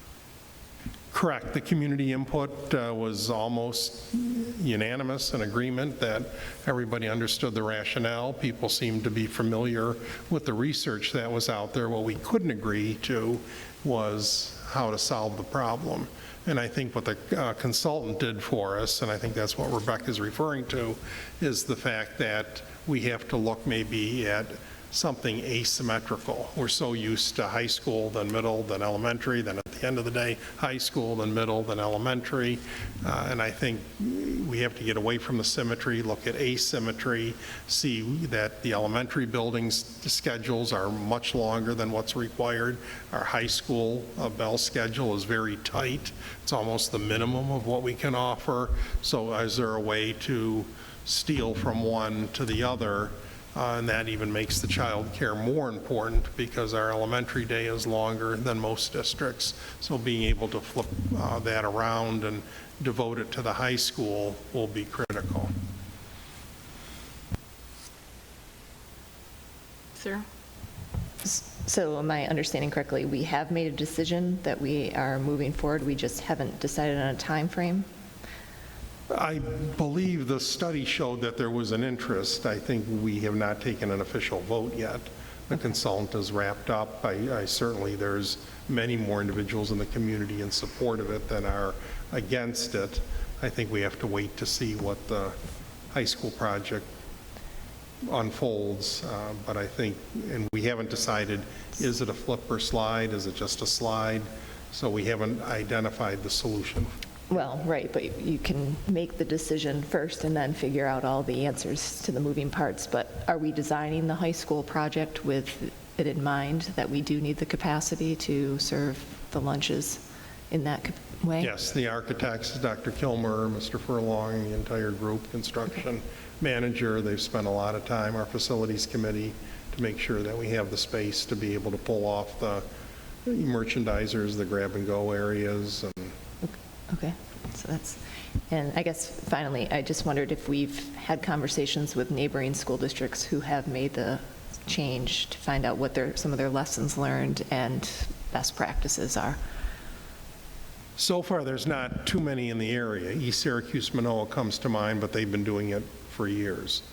Correct. The community input was almost unanimous in agreement that everybody understood the rationale. People seemed to be familiar with the research that was out there. What we couldn't agree to was how to solve the problem. And I think what the consultant did for us, and I think that's what Rebecca's referring to, is the fact that we have to look maybe at something asymmetrical. We're so used to high school, then middle, then elementary, then at the end of the day, high school, then middle, then elementary. And I think we have to get away from the symmetry, look at asymmetry, see that the elementary buildings schedules are much longer than what's required. Our high school bell schedule is very tight. It's almost the minimum of what we can offer. So is there a way to steal from one to the other And that even makes the child care more important because our elementary day is longer than most districts. So being able to flip that around and devote it to the high school will be critical. Sarah? So am I understanding correctly, we have made a decision that we are moving forward, we just haven't decided on a time frame? I believe the study showed that there was an interest. I think we have not taken an official vote yet. The consultant is wrapped up. I certainly, there's many more individuals in the community in support of it than are against it. I think we have to wait to see what the high school project unfolds, but I think, and we haven't decided, is it a flip or slide? Is it just a slide? So we haven't identified the solution. Well, right, but you can make the decision first and then figure out all the answers to the moving parts. But are we designing the high school project with it in mind that we do need the capacity to serve the lunches in that way? Yes, the architects, Dr. Kilmer, Mr. Furlong, the entire group, construction manager, they've spent a lot of time, our facilities committee, to make sure that we have the space to be able to pull off the merchandisers, the grab-and-go areas. And Okay, so that's, and I guess finally, I just wondered if we've had conversations with neighboring school districts who have made the change to find out what some of their lessons learned and best practices are. so far, there's not too many in the area. East Syracuse, Manoa comes to mind, but they've been doing it for years.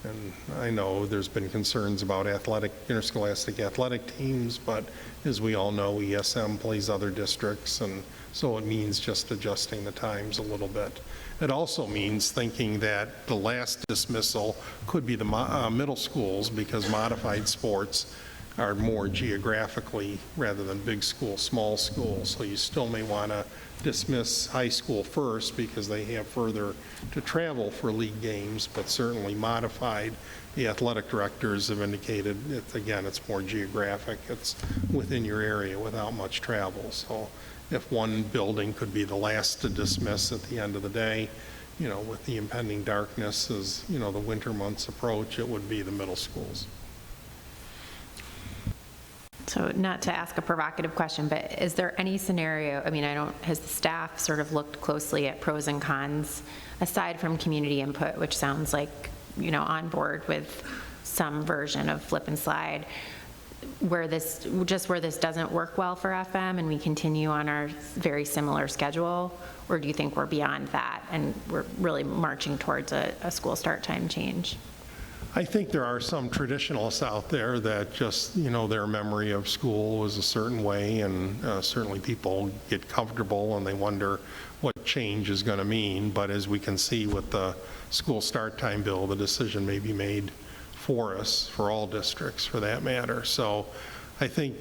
And I know there's been concerns about interscholastic athletic teams, but as we all know, ESM plays other districts, and so it means just adjusting the times a little bit. It also means thinking that the last dismissal could be the middle schools, because modified sports are more geographically rather than big school, small school. So you still may want to dismiss high school first because they have further to travel for league games, but certainly modified. The athletic directors have indicated, again, it's more geographic. It's within your area without much travel. So if one building could be the last to dismiss at the end of the day, with the impending darkness as, the winter months approach, it would be the middle schools. So not to ask a provocative question, but is there any scenario, has the staff sort of looked closely at pros and cons, aside from community input, which sounds like, on board with some version of flip and slide, where this doesn't work well for FM and we continue on our very similar schedule? Or do you think we're beyond that and we're really marching towards a school start time change? I think there are some traditionalists out there that just, their memory of school was a certain way, and certainly people get comfortable and they wonder what change is going to mean. But as we can see with the school start time bill, the decision may be made for us, for all districts for that matter. So I think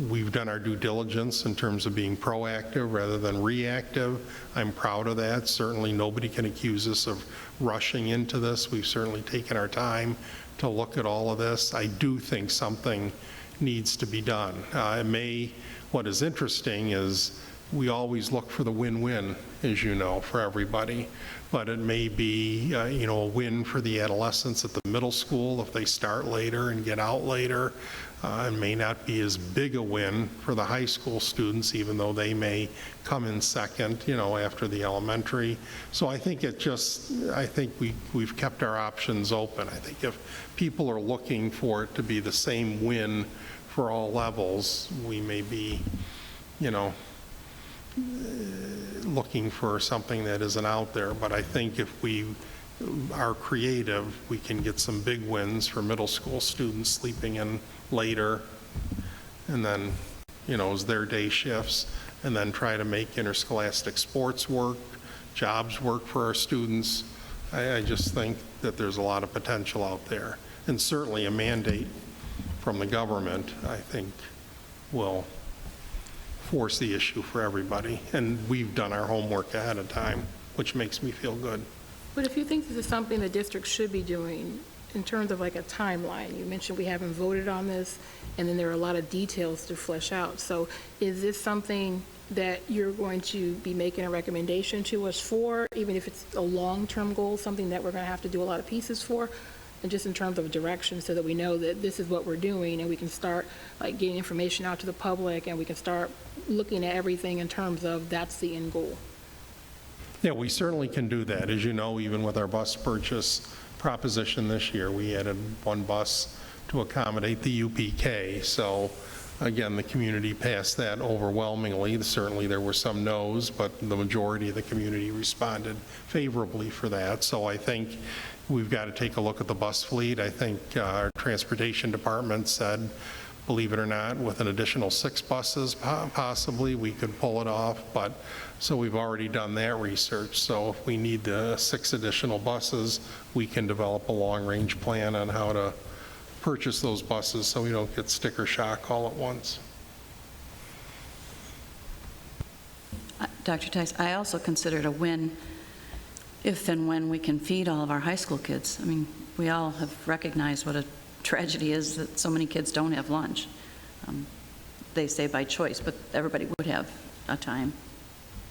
we've done our due diligence in terms of being proactive rather than reactive. I'm proud of that. Certainly nobody can accuse us of rushing into this. We've certainly taken our time to look at all of this. I do think something needs to be done. What is interesting is we always look for the win-win, as you know, for everybody. But it may be, a win for the adolescents at the middle school if they start later and get out later. It may not be as big a win for the high school students, even though they may come in second, after the elementary. So I think we've kept our options open. I think if people are looking for it to be the same win for all levels, we may be, looking for something that isn't out there. But I think if we are creative, we can get some big wins for middle school students sleeping in later, and then, as their day shifts, and then try to make interscholastic sports work, jobs work for our students. I just think that there's a lot of potential out there. And certainly a mandate from the government, I think, will force the issue for everybody. And we've done our homework ahead of time, which makes me feel good. But if you think this is something the district should be doing in terms of like a timeline, you mentioned we haven't voted on this, and then there are a lot of details to flesh out. So is this something that you're going to be making a recommendation to us for, even if it's a long-term goal, something that we're going to have to do a lot of pieces for? just in terms of direction, so that we know that this is what we're doing, and we can start like getting information out to the public, and we can start looking at everything in terms of that's the end goal. Yeah, we certainly can do that. As you know, even with our bus purchase proposition this year, we added one bus to accommodate the UPK. So again, the community passed that overwhelmingly. Certainly there were some no's, but the majority of the community responded favorably for that. So I think we've got to take a look at the bus fleet. I think our transportation department said, believe it or not, with an additional 6 buses possibly, we could pull it off. But so we've already done that research. So if we need the 6 additional buses, we can develop a long-range plan on how to purchase those buses so we don't get sticker shock all at once. Dr. Tice, I also consider it a win if and when we can feed all of our high school kids. I mean, we all have recognized what a tragedy is that so many kids don't have lunch. They say by choice, but everybody would have a time.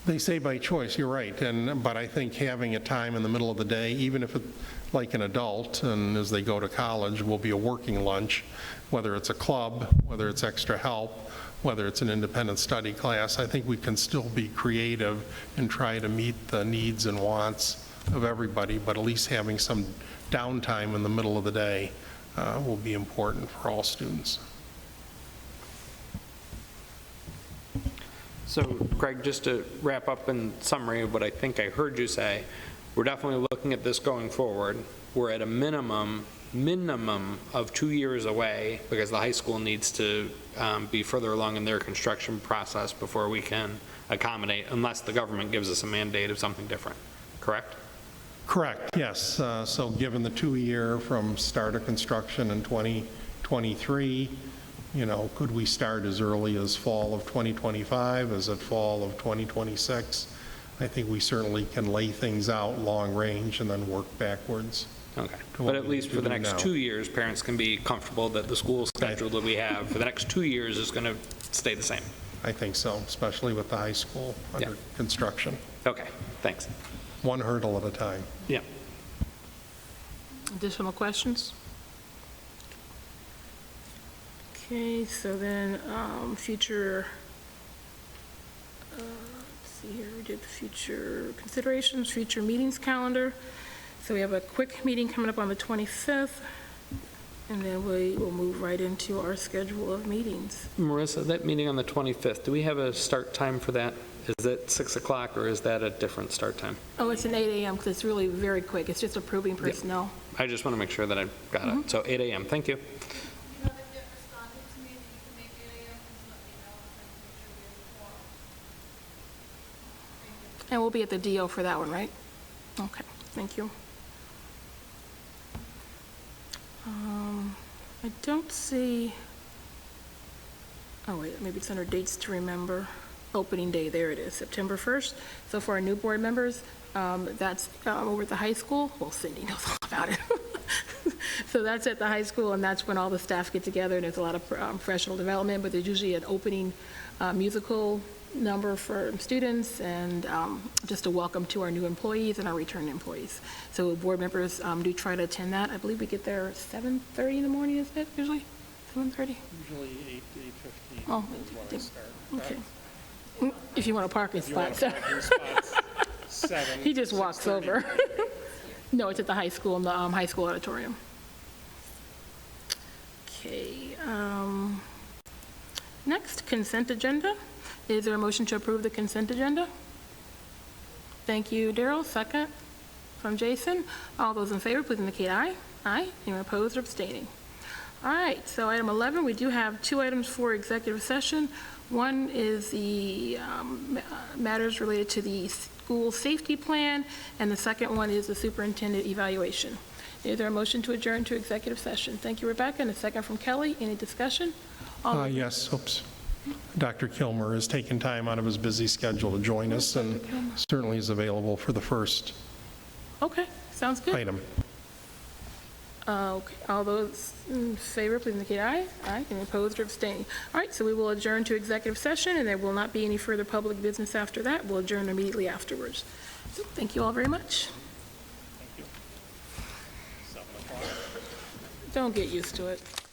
They say by choice, you're right, but I think having a time in the middle of the day, even if it's like an adult, and as they go to college, will be a working lunch, whether it's a club, whether it's extra help, whether it's an independent study class, I think we can still be creative and try to meet the needs and wants of everybody, but at least having some downtime in the middle of the day will be important for all students. So, Craig, just to wrap up in summary of what I think I heard you say, we're definitely looking at this going forward. We're at a minimum of 2 years away because the high school needs to be further along in their construction process before we can accommodate, unless the government gives us a mandate of something different, correct? Correct, yes. So given the 2-year from start of construction in 2023, you know, could we start as early as fall of 2025? Is it fall of 2026? I think we certainly can lay things out long range and then work backwards. Okay, but at least for the next 2 years, parents can be comfortable that the school schedule that we have for the next 2 years is going to stay the same. I think so, especially with the high school under construction. Okay, thanks. One hurdle at a time. Yeah. Additional questions? Okay, so then future, let's see here, we did the future considerations, future meetings calendar. So we have a quick meeting coming up on the 25th, and then we will move right into our schedule of meetings. Marissa, that meeting on the 25th, do we have a start time for that? Is it 6 o'clock or is that a different start time? Oh, it's an 8 a.m. because it's really very quick. It's just approving personnel. I just want to make sure that I got it. So 8 a.m., thank you. And we'll be at the DO for that one, right? Okay, thank you. I don't see, oh wait, maybe it's under dates to remember. Opening day, there it is, September 1st. So for our new board members, that's over at the high school. Well, Cindy knows all about it. So that's at the high school, and that's when all the staff get together, and there's a lot of professional development, but there's usually an opening musical number for students, and just a welcome to our new employees and our return employees. So board members do try to attend that. I believe we get there at 7:30 in the morning, isn't it, usually? 7:30? Usually 8:15. Oh, okay. If you want a parking spot. He just walks over. No, it's at the high school, in the high school auditorium. Okay. Next, consent agenda. Is there a motion to approve the consent agenda? Thank you, Daryl. Second from Jason. All those in favor, please indicate aye. Aye. Anyone opposed or abstaining? All right, so item 11, we do have 2 items for executive session. One is the matters related to the school safety plan, and the second one is the superintendent evaluation. Is there a motion to adjourn to executive session? Thank you, Rebecca, and a second from Kelly. Any discussion? Yes, oops. Dr. Kilmer has taken time out of his busy schedule to join us and certainly is available for the first Okay, sounds good. item. Okay, all those in favor, please indicate aye. Aye, any opposed or abstaining? All right, so we will adjourn to executive session, and there will not be any further public business after that. We'll adjourn immediately afterwards. So thank you all very much. Thank you. 7 o'clock. Don't get used to it.